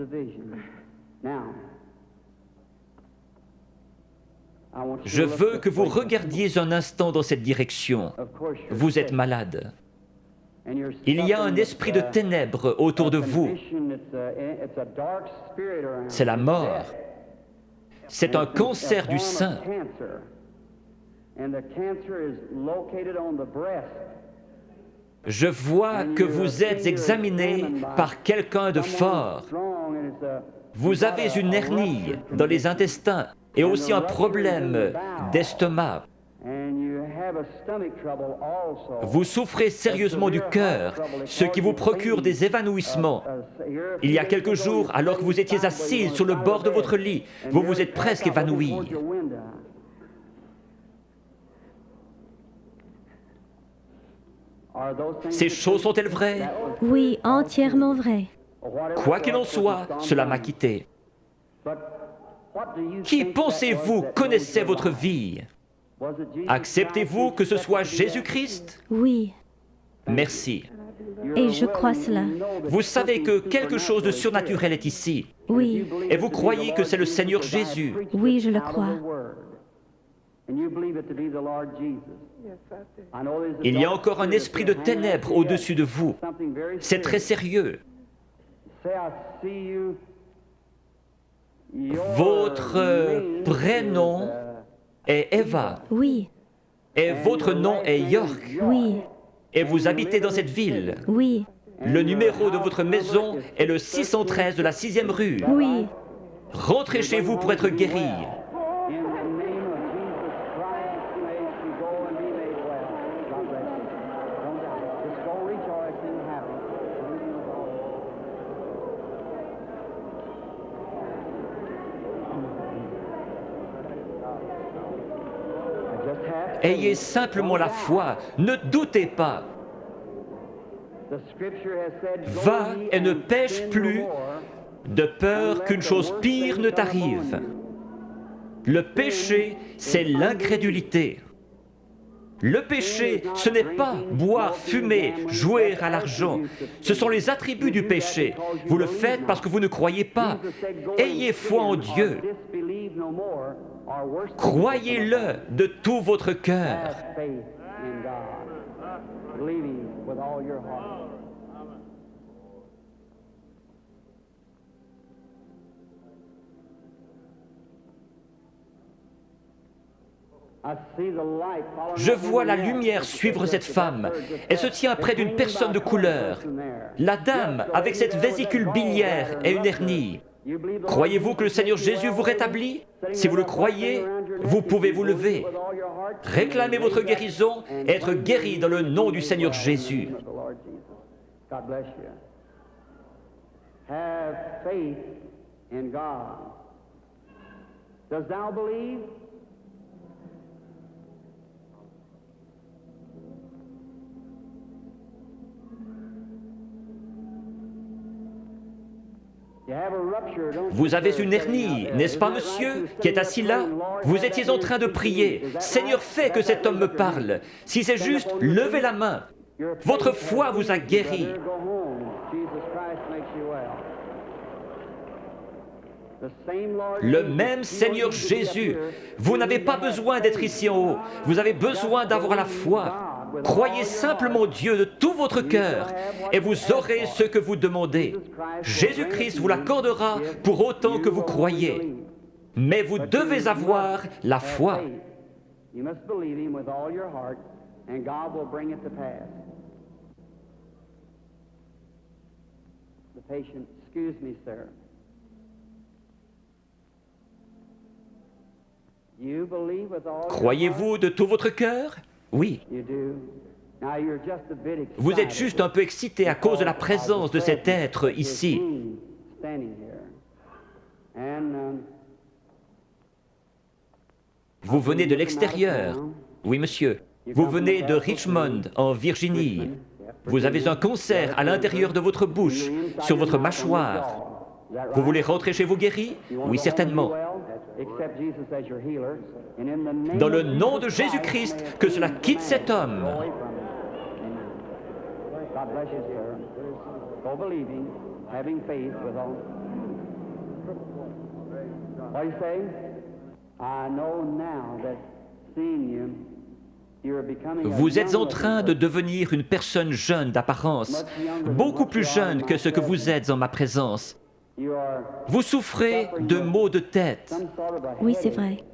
Speaker 1: Je veux que vous regardiez un instant dans cette direction. Vous êtes malade. Il y a un esprit de ténèbres autour de vous. C'est la mort. C'est un cancer du sein. Je vois que vous êtes examiné par quelqu'un de fort. Vous avez une hernie dans les intestins et aussi un problème d'estomac. Vous souffrez sérieusement du cœur, ce qui vous procure des évanouissements. Il y a quelques jours, alors que vous étiez assise sur le bord de votre lit, vous vous êtes presque évanouie. Ces choses sont-elles vraies?
Speaker 3: Oui, entièrement vrai.
Speaker 1: Quoi qu'il en soit, cela m'a quitté. Qui pensez-vous connaissait votre vie? Acceptez-vous que ce soit Jésus-Christ?
Speaker 3: Oui,
Speaker 1: Merci.
Speaker 3: et je crois cela.
Speaker 1: Vous savez que quelque chose de surnaturel est ici.
Speaker 3: Oui,
Speaker 1: Et vous croyez que c'est le Seigneur Jésus.
Speaker 3: oui, je le crois.
Speaker 1: Il y a encore un esprit de ténèbres au-dessus de vous. C'est très sérieux. Votre prénom est Eva.
Speaker 3: Oui,
Speaker 1: Et votre nom est York.
Speaker 3: oui,
Speaker 1: Et vous habitez dans cette ville.
Speaker 3: oui,
Speaker 1: Le numéro de votre maison est le 613 de la 6e rue.
Speaker 3: oui.
Speaker 1: Rentrez chez vous pour être guéri. Ayez simplement la foi, ne doutez pas. Va et ne pêche plus, de peur qu'une chose pire ne t'arrive. Le péché, c'est l'incrédulité. Le péché, ce n'est pas boire, fumer, jouer à l'argent. Ce sont les attributs du péché. Vous le faites parce que vous ne croyez pas. Ayez foi en Dieu. Croyez-le de tout votre cœur. Je vois la lumière suivre cette femme. Elle se tient près d'une personne de couleur. La dame, avec cette vésicule biliaire et une hernie. Croyez-vous que le Seigneur Jésus vous rétablit? Si vous le croyez, vous pouvez vous lever. Réclamez votre guérison et être guéri dans le nom du Seigneur Jésus.
Speaker 2: Have faith in God. Dost thou believe?
Speaker 1: Vous avez une hernie, n'est-ce pas, monsieur, qui est assis là? Vous étiez en train de prier. Seigneur, fais que cet homme me parle. Si c'est juste, levez la main. Votre foi vous a guéri. Le même Seigneur Jésus. Vous n'avez pas besoin d'être ici en haut. Vous avez besoin d'avoir la foi. Croyez simplement Dieu de tout votre cœur et vous aurez ce que vous demandez. Jésus-Christ vous l'accordera pour autant que vous croyez. Mais vous devez avoir la foi.
Speaker 2: You must believe him with all your heart, and God will bring it to pass. The patient, excuse me, sir. You believe with all your
Speaker 1: Croyez-vous de tout votre cœur? Oui.
Speaker 2: heart? You do. Now you're just a bit excited.
Speaker 1: Vous êtes juste un peu excité à cause de la présence de cet être ici.
Speaker 2: Standing here. And,
Speaker 1: Vous venez de l'extérieur. Oui, monsieur. Vous venez de Richmond, en Virginie. Vous avez un concert à l'intérieur de votre bouche, sur votre mâchoire. Vous voulez rentrer chez vous guéri? Oui, certainement. Dans le nom de Jésus-Christ, que cela quitte cet homme.
Speaker 2: God bless you, sir. Go believing, having faith with all. What do you say? I know now that seeing you, you're becoming a
Speaker 1: Vous êtes en
Speaker 2: young
Speaker 1: train de devenir une personne jeune d'apparence, beaucoup plus jeune que ce que vous êtes en ma présence.
Speaker 2: You are
Speaker 1: Vous souffrez de maux de tête.
Speaker 2: some sort of a
Speaker 3: Oui, c'est
Speaker 2: headache.
Speaker 3: vrai.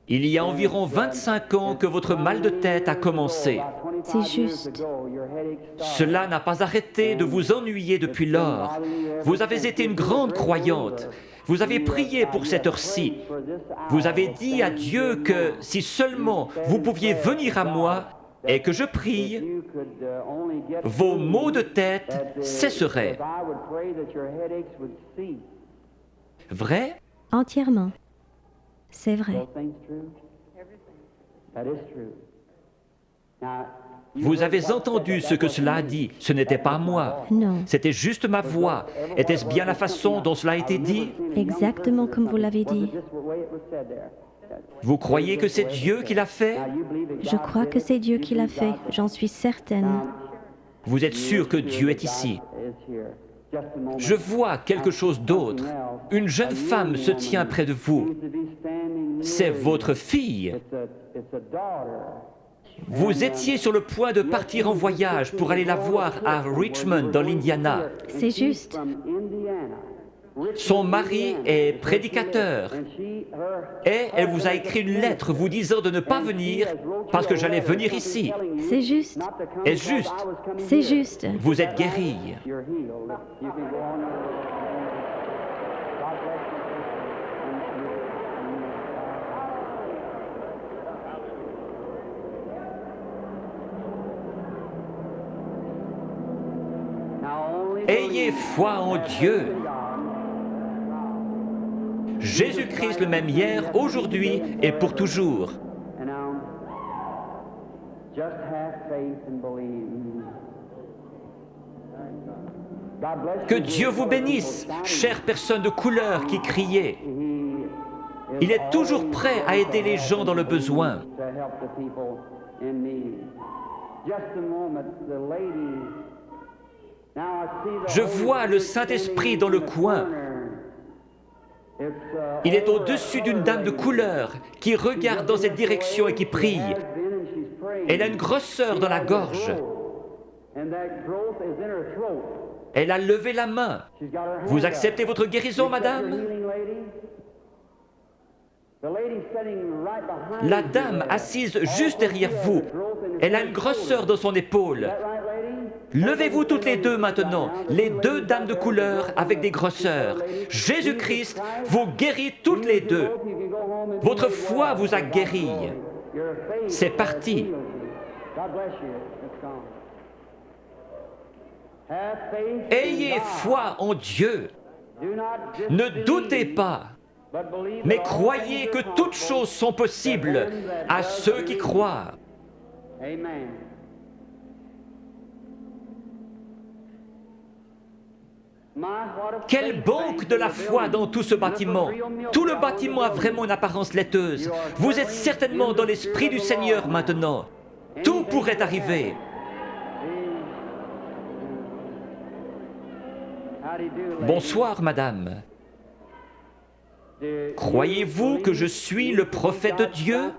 Speaker 1: Il y a environ 25 ans que votre mal de tête a commencé.
Speaker 3: C'est juste.
Speaker 1: Cela n'a pas arrêté de vous ennuyer depuis lors. Vous avez été une grande croyante. Vous avez prié pour cette heure-ci. Vous avez dit à Dieu que si seulement vous pouviez venir à moi et que je prie, vos maux de tête cesseraient. Vrai?
Speaker 3: Entièrement. C'est vrai.
Speaker 1: Vous avez entendu ce que cela a dit. Ce n'était pas moi.
Speaker 3: Non.
Speaker 1: C'était juste ma voix. Était-ce bien la façon dont cela a été dit?
Speaker 3: Exactement comme vous l'avez dit.
Speaker 1: Vous croyez que c'est Dieu qui l'a fait?
Speaker 3: Je crois que c'est Dieu qui l'a fait. J'en suis certaine.
Speaker 1: Vous êtes sûr que Dieu est ici? Je vois quelque chose d'autre. Une jeune femme se tient près de vous. C'est votre fille. Vous étiez sur le point de partir en voyage pour aller la voir à Richmond, dans l'Indiana.
Speaker 3: C'est juste.
Speaker 1: Son mari est prédicateur et elle vous a écrit une lettre vous disant de ne pas venir parce que j'allais venir ici.
Speaker 3: C'est juste.
Speaker 1: Est-ce juste?
Speaker 3: C'est juste.
Speaker 1: Vous êtes guéri. Ayez foi en Dieu. Jésus-Christ le même hier, aujourd'hui et pour toujours. Que Dieu vous bénisse, chère personne de couleur qui criait. Il est toujours prêt à aider les gens dans le besoin. Je vois le Saint-Esprit dans le coin. Il est au-dessus d'une dame de couleur qui regarde dans cette direction et qui prie. Elle a une grosseur dans la gorge. Elle a levé la main. Vous acceptez votre guérison, madame? La dame assise juste derrière vous, elle a une grosseur dans son épaule. Levez-vous toutes les deux maintenant, les deux dames de couleur avec des grosseurs. Jésus-Christ vous guérit toutes les deux. Votre foi vous a guéri. C'est parti. Ayez foi en Dieu. Ne doutez pas, mais croyez que toutes choses sont possibles à ceux qui croient. Quelle banque de la foi dans tout ce bâtiment! Tout le bâtiment a vraiment une apparence laiteuse. Vous êtes certainement dans l'Esprit du Seigneur maintenant. Tout pourrait arriver. Bonsoir, madame. Croyez-vous que je suis le prophète de Dieu?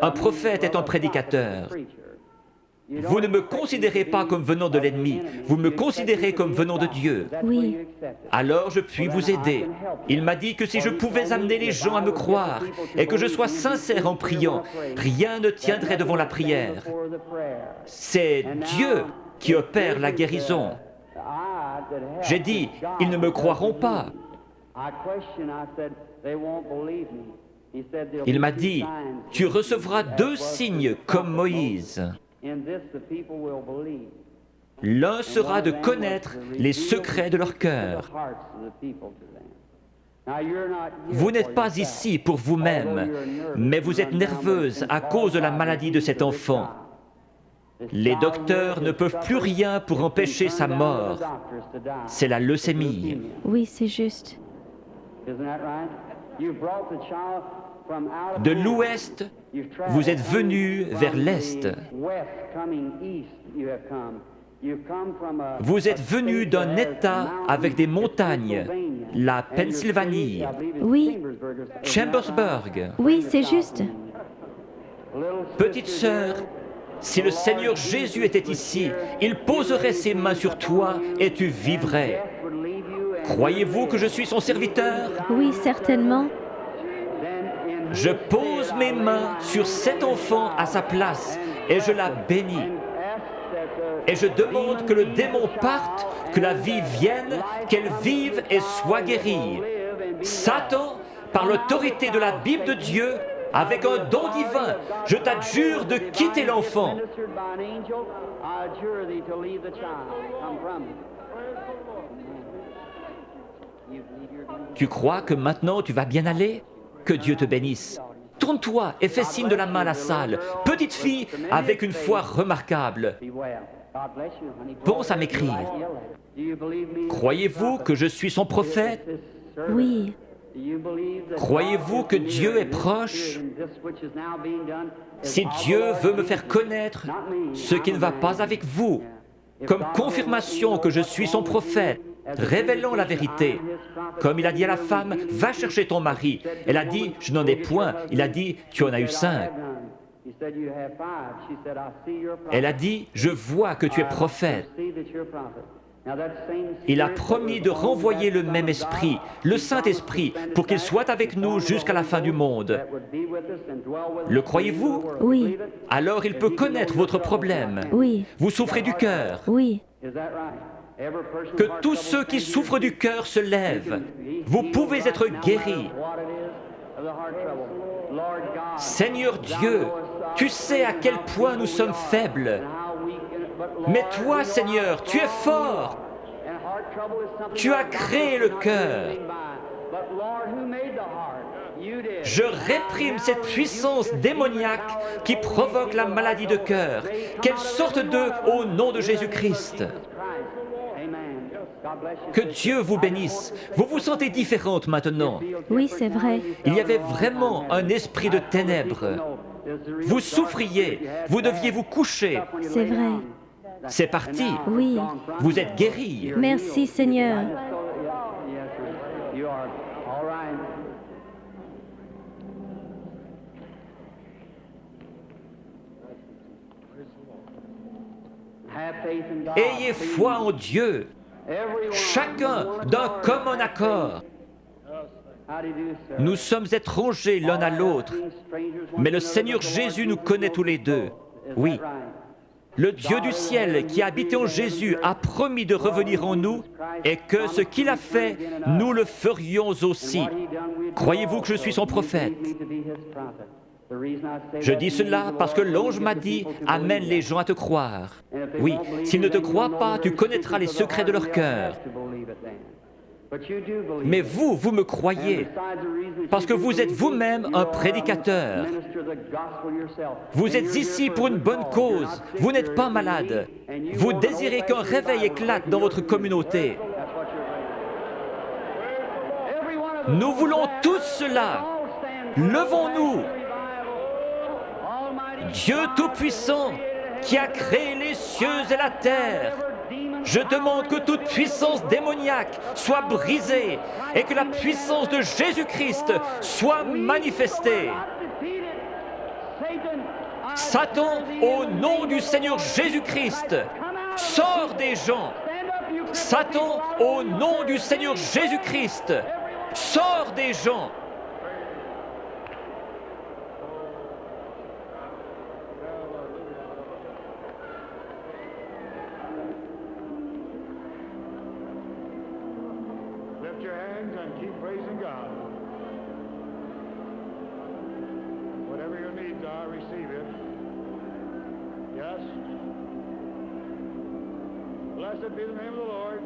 Speaker 1: Un prophète est un prédicateur. Vous ne me considérez pas comme venant de l'ennemi, vous me considérez comme venant de Dieu.
Speaker 3: Oui.
Speaker 1: Alors je puis vous aider. Il m'a dit que si je pouvais amener les gens à me croire et que je sois sincère en priant, rien ne tiendrait devant la prière. C'est Dieu qui opère la guérison. J'ai dit, ils ne me croiront pas. Il m'a dit, tu recevras 2 signes comme Moïse. L'un sera de connaître les secrets de leur cœur. Vous n'êtes pas ici pour vous-même, mais vous êtes nerveuse à cause de la maladie de cet enfant. Les docteurs ne peuvent plus rien pour empêcher sa mort. C'est la leucémie.
Speaker 3: Oui, c'est juste.
Speaker 1: De l'ouest, vous êtes venu vers l'est. Vous êtes venu d'un État avec des montagnes, la Pennsylvanie,
Speaker 3: Oui.
Speaker 1: Chambersburg.
Speaker 3: Oui, c'est juste.
Speaker 1: Petite sœur, si le Seigneur Jésus était ici, il poserait ses mains sur toi et tu vivrais. Croyez-vous que je suis son serviteur?
Speaker 3: Oui, certainement.
Speaker 1: Je pose mes mains sur cet enfant à sa place et je la bénis. Et je demande que le démon parte, que la vie vienne, qu'elle vive et soit guérie. Satan, par l'autorité de la Bible de Dieu, avec un don divin, je t'adjure de quitter l'enfant. Tu crois que maintenant tu vas bien aller? Que Dieu te bénisse. Tourne-toi et fais signe de la main à la salle. Petite fille avec une foi remarquable. Pense à m'écrire. Croyez-vous que je suis son prophète?
Speaker 3: Oui.
Speaker 1: Croyez-vous que Dieu est proche? Si Dieu veut me faire connaître ce qui ne va pas avec vous, comme confirmation que je suis son prophète, révélant la vérité. Comme il a dit à la femme, va chercher ton mari. Elle a dit, je n'en ai point. Il a dit, tu en as eu 5. Elle a dit, je vois que tu es prophète. Il a promis de renvoyer le même esprit, le Saint-Esprit, pour qu'il soit avec nous jusqu'à la fin du monde. Le croyez-vous?
Speaker 3: Oui.
Speaker 1: Alors il peut connaître votre problème.
Speaker 3: Oui.
Speaker 1: Vous souffrez du cœur.
Speaker 3: Oui.
Speaker 1: Que tous ceux qui souffrent du cœur se lèvent. Vous pouvez être guéris. Seigneur Dieu, tu sais à quel point nous sommes faibles. Mais toi, Seigneur, tu es fort. Tu as créé le cœur. Je réprime cette puissance démoniaque qui provoque la maladie de cœur. Qu'elle sorte d'eux au nom de Jésus-Christ. Que Dieu vous bénisse. Vous vous sentez différente maintenant.
Speaker 3: Oui, c'est vrai.
Speaker 1: Il y avait vraiment un esprit de ténèbres. Vous souffriez. Vous deviez vous coucher.
Speaker 3: C'est vrai.
Speaker 1: C'est parti.
Speaker 3: Oui.
Speaker 1: Vous êtes guéri.
Speaker 3: Merci, Seigneur. Ayez foi en Dieu. Chacun d'un commun accord. Nous sommes étrangers l'un à l'autre, mais le Seigneur Jésus nous connaît tous les deux. Oui. Le Dieu du ciel qui habite en Jésus a promis de revenir en nous et que ce qu'il a fait, nous le ferions aussi. Croyez-vous que je suis son prophète? Je dis cela parce que l'ange m'a dit « Amène les gens à te croire ». Oui, s'ils ne te croient pas, tu connaîtras les secrets de leur cœur. Mais vous, vous me croyez, parce que vous êtes vous-même un prédicateur. Vous êtes ici pour une bonne cause, vous n'êtes pas malade. Vous désirez qu'un réveil éclate dans votre communauté. Nous voulons tous cela. Levons-nous. Dieu Tout-Puissant, qui a créé les cieux et la terre, je demande que toute puissance démoniaque soit brisée et que la puissance de Jésus-Christ soit manifestée.
Speaker 1: Satan, au nom du Seigneur Jésus-Christ, sors des gens. Satan, au nom du Seigneur Jésus-Christ, sors des gens.
Speaker 4: Lift your hands and keep praising God. Whatever your needs are, receive it. Yes. Blessed be the name of the Lord.